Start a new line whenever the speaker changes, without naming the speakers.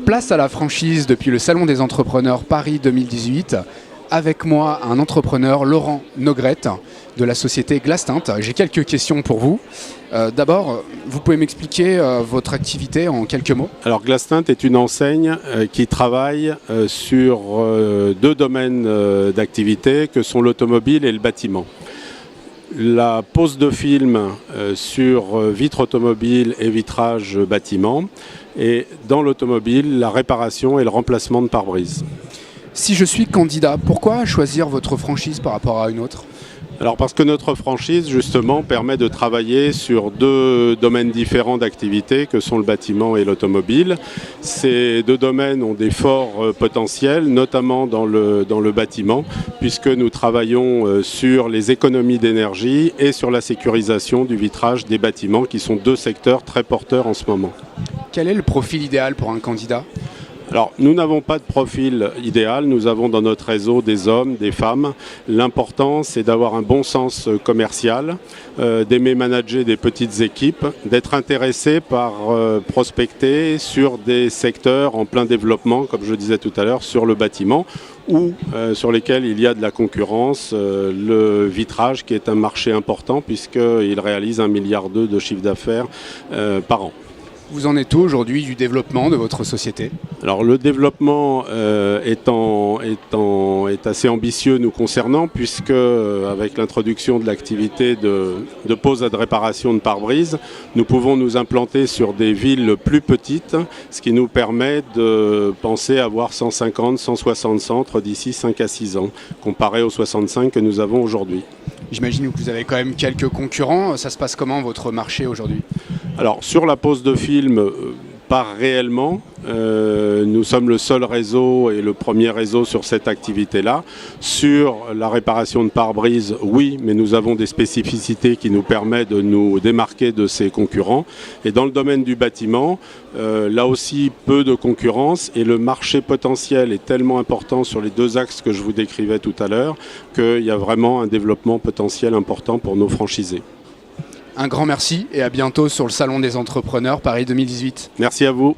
Place à la franchise depuis le Salon des entrepreneurs Paris 2018. Avec moi, un entrepreneur, Laurent Nogrette, de la société Glastint. J'ai quelques questions pour vous. D'abord, vous pouvez m'expliquer votre activité en quelques mots?
Alors Glastint est une enseigne qui travaille sur deux domaines d'activité que sont l'automobile et le bâtiment. La pose de film sur vitres automobiles et vitrage bâtiment, et dans l'automobile, la réparation et le remplacement de pare-brise.
Si je suis candidat, pourquoi choisir votre franchise par rapport à une autre?
Alors parce que notre franchise justement permet de travailler sur deux domaines différents d'activité que sont le bâtiment et l'automobile. Ces deux domaines ont des forts potentiels, notamment dans le bâtiment, puisque nous travaillons sur les économies d'énergie et sur la sécurisation du vitrage des bâtiments, qui sont deux secteurs très porteurs en ce moment.
Quel est le profil idéal pour un candidat?
Alors, nous n'avons pas de profil idéal, nous avons dans notre réseau des hommes, des femmes. L'important, c'est d'avoir un bon sens commercial, d'aimer manager des petites équipes, d'être intéressé par prospecter sur des secteurs en plein développement, comme je disais tout à l'heure, sur le bâtiment, ou sur lesquels il y a de la concurrence, le vitrage qui est un marché important puisqu'il réalise 1,2 milliard de chiffre d'affaires par an.
Vous en êtes où aujourd'hui du développement de votre société?
Alors le développement est assez ambitieux nous concernant, puisque avec l'introduction de l'activité de pose et de réparation de pare-brise, nous pouvons nous implanter sur des villes plus petites, ce qui nous permet de penser avoir 150-160 centres d'ici 5 à 6 ans, comparé aux 65 que nous avons aujourd'hui.
J'imagine que vous avez quand même quelques concurrents. Ça se passe comment votre marché aujourd'hui?
Alors sur la pose de film, pas réellement. Nous sommes le seul réseau et le premier réseau sur cette activité-là. Sur la réparation de pare-brise, oui, mais nous avons des spécificités qui nous permettent de nous démarquer de ces concurrents. Et dans le domaine du bâtiment, là aussi, peu de concurrence, et le marché potentiel est tellement important sur les deux axes que je vous décrivais tout à l'heure qu'il y a vraiment un développement potentiel important pour nos franchisés.
Un grand merci et à bientôt sur le Salon des entrepreneurs Paris 2018.
Merci à vous.